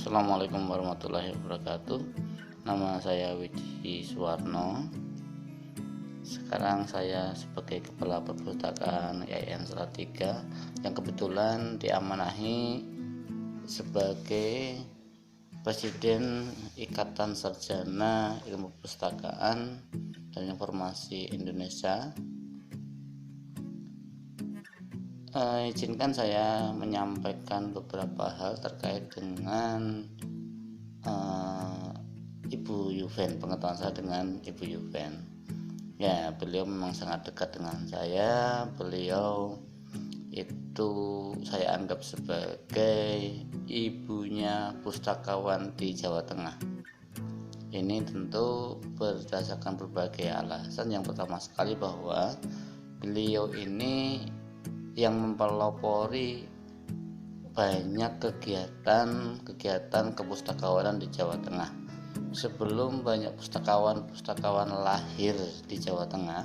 Assalamualaikum warahmatullahi wabarakatuh. Nama saya Wiji Suwarno. Sekarang saya sebagai Kepala Perpustakaan IAIN Salatiga yang kebetulan diamanahi sebagai Presiden Ikatan Sarjana Ilmu Perpustakaan dan Informasi Indonesia. Izinkan saya menyampaikan beberapa hal terkait dengan Ibu Yuven, pengetahuan saya dengan Ibu Yuven. Ya, beliau memang sangat dekat dengan saya. Beliau itu saya anggap sebagai ibunya pustakawan di Jawa Tengah. Ini tentu berdasarkan berbagai alasan. Yang pertama sekali bahwa beliau ini yang mempelopori banyak kegiatan kepustakawanan di Jawa Tengah. Sebelum banyak pustakawan lahir di Jawa Tengah,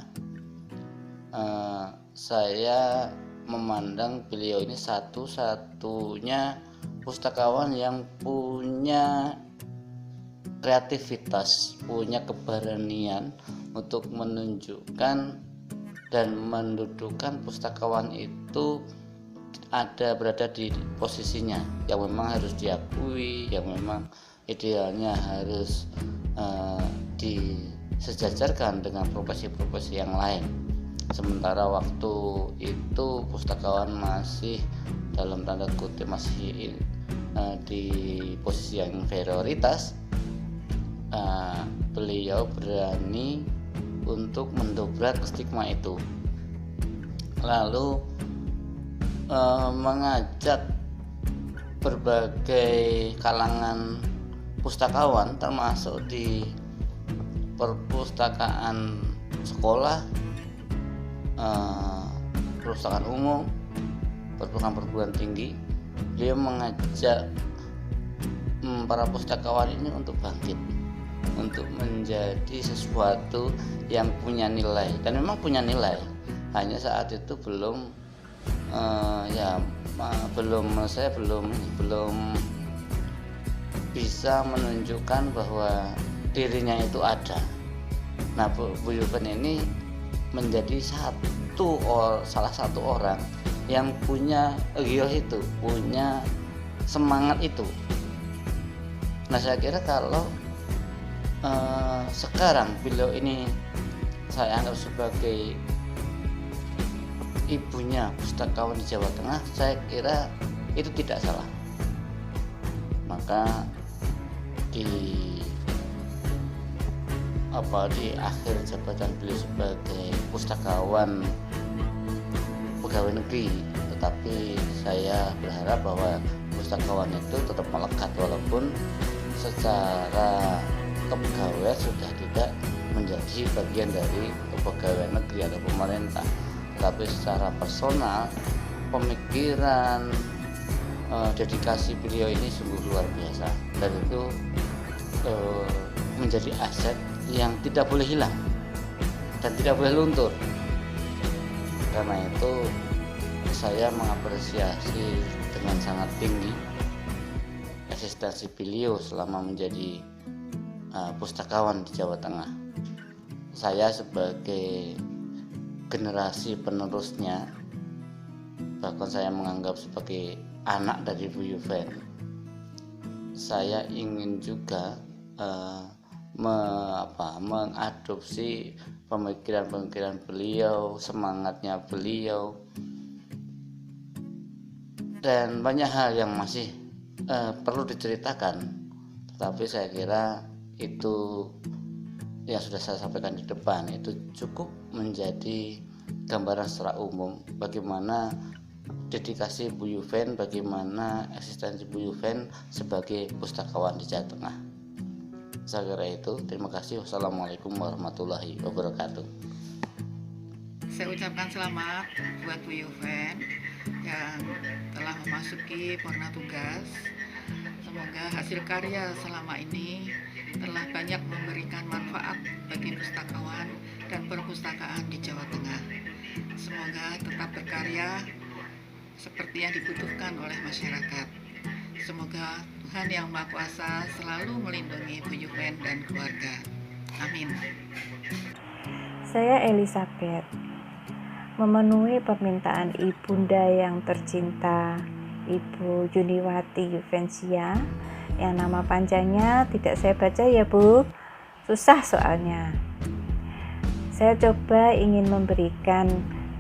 saya memandang beliau ini satu-satunya pustakawan yang punya kreativitas, punya keberanian untuk menunjukkan dan mendudukan pustakawan itu berada di posisinya yang memang harus diakui, yang memang idealnya harus disejajarkan dengan profesi-profesi yang lain. Sementara waktu itu pustakawan masih dalam tanda kutip masih di posisi yang inferioritas, beliau berani untuk mendobrak stigma itu, lalu mengajak berbagai kalangan pustakawan termasuk di perpustakaan sekolah, perpustakaan umum, perpustakaan perguruan tinggi. Beliau mengajak para pustakawan ini untuk bangkit, untuk menjadi sesuatu yang punya nilai, dan memang punya nilai. Hanya saat itu belum bisa menunjukkan bahwa dirinya itu ada. Nah, Bu Yuven ini menjadi salah satu orang yang punya itu, punya semangat itu. Nah, saya kira kalau sekarang beliau ini saya anggap sebagai ibunya pustakawan di Jawa Tengah, saya kira itu tidak salah. Maka di akhir jabatan beliau sebagai pustakawan pegawai negeri, tetapi saya berharap bahwa pustakawan itu tetap melekat walaupun secara kepegawaian sudah tidak menjadi bagian dari kepegawaian negeri atau pemerintah, tetapi secara personal, pemikiran, dedikasi beliau ini sungguh luar biasa, dan itu menjadi aset yang tidak boleh hilang dan tidak boleh luntur. Karena itu saya mengapresiasi dengan sangat tinggi eksistensi beliau selama menjadi pustakawan di Jawa Tengah. Saya sebagai generasi penerusnya, bahkan saya menganggap sebagai anak dari Bu Yuven, saya ingin juga mengadopsi pemikiran-pemikiran beliau, semangatnya beliau, dan banyak hal yang masih perlu diceritakan. Tetapi saya kira itu yang sudah saya sampaikan di depan itu cukup menjadi gambaran secara umum bagaimana dedikasi Bu Yuven, bagaimana eksistensi Bu Yuven sebagai pustakawan di Jawa Tengah. Saya kira itu. Terima kasih. Wassalamualaikum warahmatullahi wabarakatuh. Saya ucapkan selamat buat Bu Yuven yang telah memasuki purna tugas. Semoga hasil karya selama ini telah banyak memberikan manfaat bagi pustakawan dan perpustakaan di Jawa Tengah. Semoga tetap berkarya seperti yang dibutuhkan oleh masyarakat. Semoga Tuhan Yang Maha Kuasa selalu melindungi Bu Yuven dan keluarga. Amin. Saya Elizabeth, memenuhi permintaan ibunda yang tercinta, Ibu Yuniwati Yuvensia, yang nama panjangnya tidak saya baca ya Bu, susah soalnya. Saya coba ingin memberikan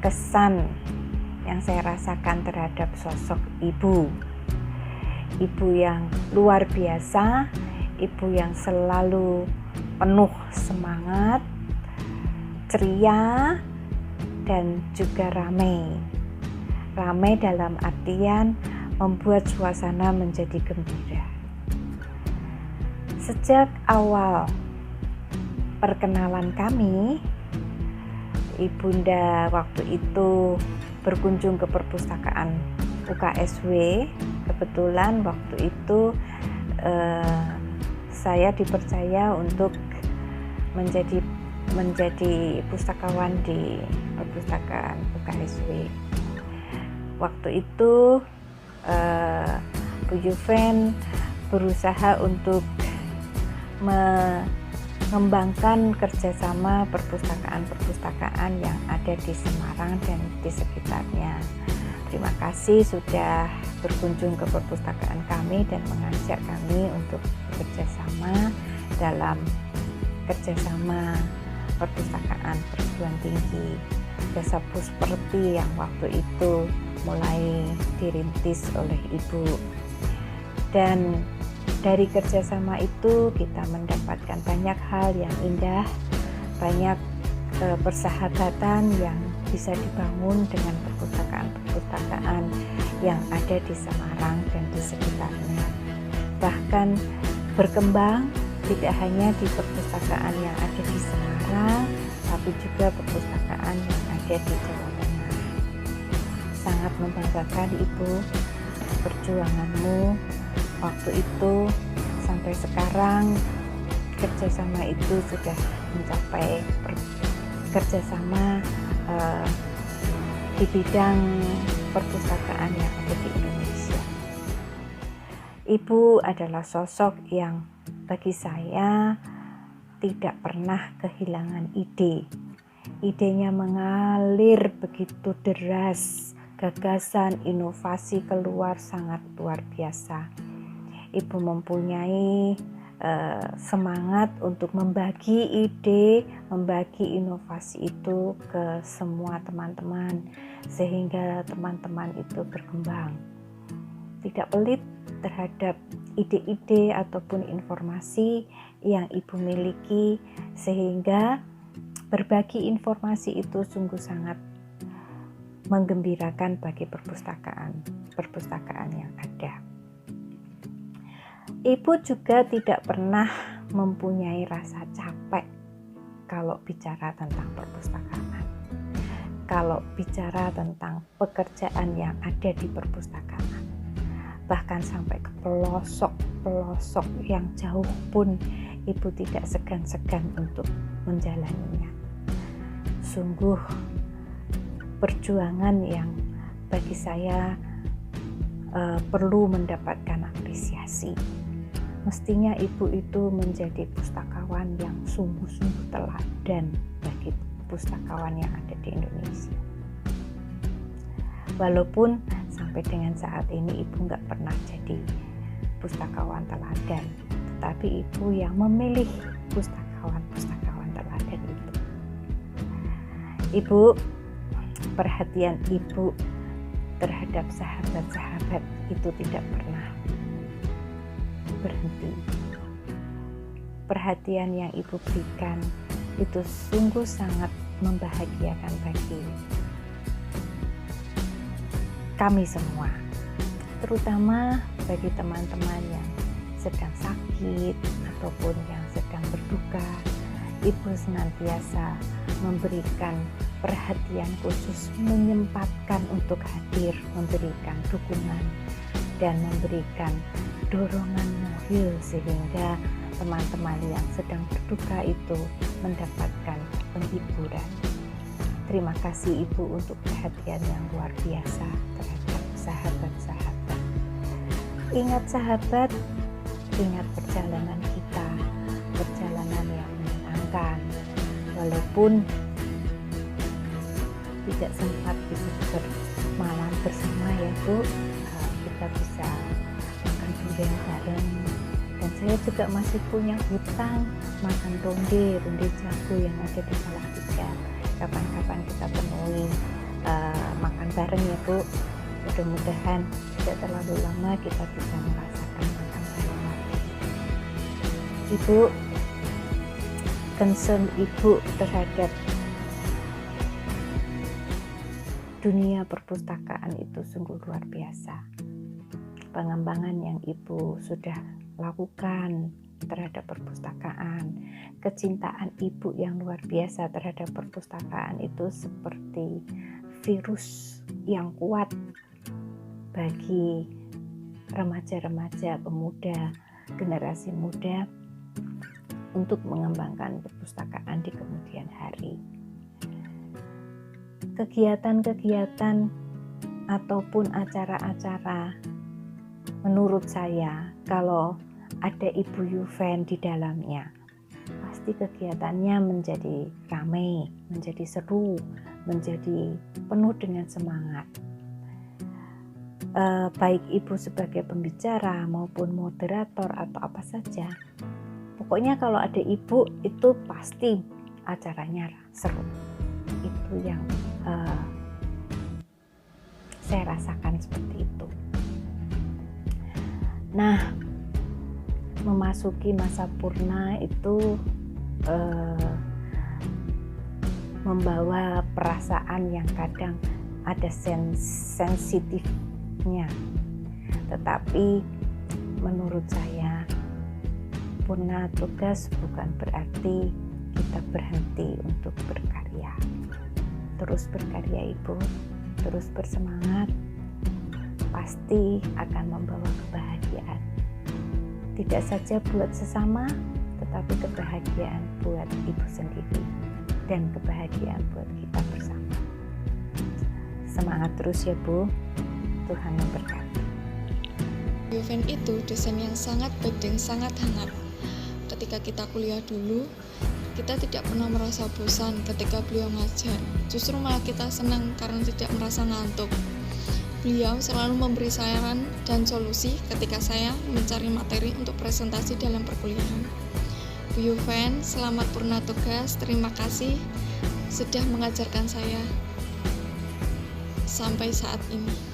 kesan yang saya rasakan terhadap sosok ibu yang luar biasa, ibu yang selalu penuh semangat, ceria, dan juga ramai dalam artian membuat suasana menjadi gembira. Sejak awal perkenalan kami, ibunda waktu itu berkunjung ke perpustakaan UKSW. Kebetulan waktu itu saya dipercaya untuk menjadi pustakawan di perpustakaan UKSW. Waktu itu Bu Yuven berusaha untuk mengembangkan kerjasama perpustakaan yang ada di Semarang dan di sekitarnya. Terima kasih sudah berkunjung ke perpustakaan kami dan mengajak kami untuk bekerjasama dalam kerjasama perpustakaan perguruan tinggi Desa Pusperti yang waktu itu mulai dirintis oleh Ibu. Dan dari kerjasama itu kita mendapatkan banyak hal yang indah, banyak persahabatan yang bisa dibangun dengan perpustakaan-perpustakaan yang ada di Semarang dan di sekitarnya. Bahkan berkembang tidak hanya di perpustakaan yang ada di Semarang, tapi juga perpustakaan yang ada di Jawa Tengah. Sangat membanggakan Ibu, perjuanganmu waktu itu sampai sekarang. Kerjasama itu sudah mencapai kerjasama di bidang perpustakaan yang ada di Indonesia. Ibu adalah sosok yang bagi saya tidak pernah kehilangan ide. Idenya mengalir begitu deras, gagasan, inovasi keluar sangat luar biasa. Ibu mempunyai semangat untuk membagi ide, membagi inovasi itu ke semua teman-teman, sehingga teman-teman itu berkembang. Tidak pelit terhadap ide-ide ataupun informasi yang Ibu miliki, sehingga berbagi informasi itu sungguh sangat menggembirakan bagi perpustakaan yang ada. Ibu juga tidak pernah mempunyai rasa capek kalau bicara tentang perpustakaan, kalau bicara tentang pekerjaan yang ada di perpustakaan. Bahkan sampai ke pelosok-pelosok yang jauh pun Ibu tidak segan-segan untuk menjalaninya. Sungguh perjuangan yang bagi saya perlu mendapatkan apresiasi. Mestinya Ibu itu menjadi pustakawan yang sungguh-sungguh teladan bagi pustakawan yang ada di Indonesia. Walaupun sampai dengan saat ini Ibu nggak pernah jadi pustakawan teladan, tetapi Ibu yang memilih pustakawan teladan itu. Ibu, perhatian Ibu terhadap sahabat-sahabat itu tidak pernah berhenti. Perhatian yang Ibu berikan itu sungguh sangat membahagiakan bagi kami semua, terutama bagi teman-teman yang sedang sakit ataupun yang sedang berduka. Ibu senantiasa memberikan perhatian khusus, menyempatkan untuk hadir, memberikan dukungan dan memberikan dorongan moral sehingga teman-teman yang sedang berduka itu mendapatkan penghiburan. Terima kasih Ibu untuk perhatian yang luar biasa terhadap sahabat-sahabat. Ingat sahabat, ingat perjalanan kita, perjalanan yang menyenangkan. Walaupun tidak sempat bisa bermalam bersama ya Bu, kita bisa makan durian bareng. Dan saya juga masih punya hutang makan ronde jago yang ada di Salatiga. Kapan-kapan kita penuhi makan bareng ya Bu. Mudah-mudahan tidak terlalu lama kita bisa merasakan makan bareng lagi. Ibu, concern Ibu terhadap dunia perpustakaan itu sungguh luar biasa. Pengembangan yang Ibu sudah lakukan terhadap perpustakaan, kecintaan Ibu yang luar biasa terhadap perpustakaan itu seperti virus yang kuat bagi remaja-remaja, pemuda, generasi muda untuk mengembangkan perpustakaan di kemudian hari. Kegiatan-kegiatan ataupun acara-acara, menurut saya kalau ada Ibu Yuven di dalamnya, pasti kegiatannya menjadi ramai, menjadi seru, menjadi penuh dengan semangat. Baik Ibu sebagai pembicara maupun moderator atau apa saja, pokoknya kalau ada Ibu itu pasti acaranya seru. Itu yang saya rasakan seperti itu. Nah, memasuki masa purna itu membawa perasaan yang kadang ada sensitifnya, tetapi menurut saya purna tugas bukan berarti kita berhenti untuk berkarya. Terus berkarya Ibu, terus bersemangat, pasti akan membawa kebahagiaan. Tidak saja buat sesama, tetapi kebahagiaan buat Ibu sendiri dan kebahagiaan buat kita bersama. Semangat terus ya Bu, Tuhan memberkati. Yuven itu dosen yang sangat baik dan sangat hangat. Ketika kita kuliah dulu, kita tidak pernah merasa bosan ketika beliau ngajar. Justru malah kita senang karena tidak merasa ngantuk. Beliau selalu memberi saran dan solusi ketika saya mencari materi untuk presentasi dalam perkuliahan. Bu Yuven, selamat purna tugas. Terima kasih sudah mengajarkan saya sampai saat ini.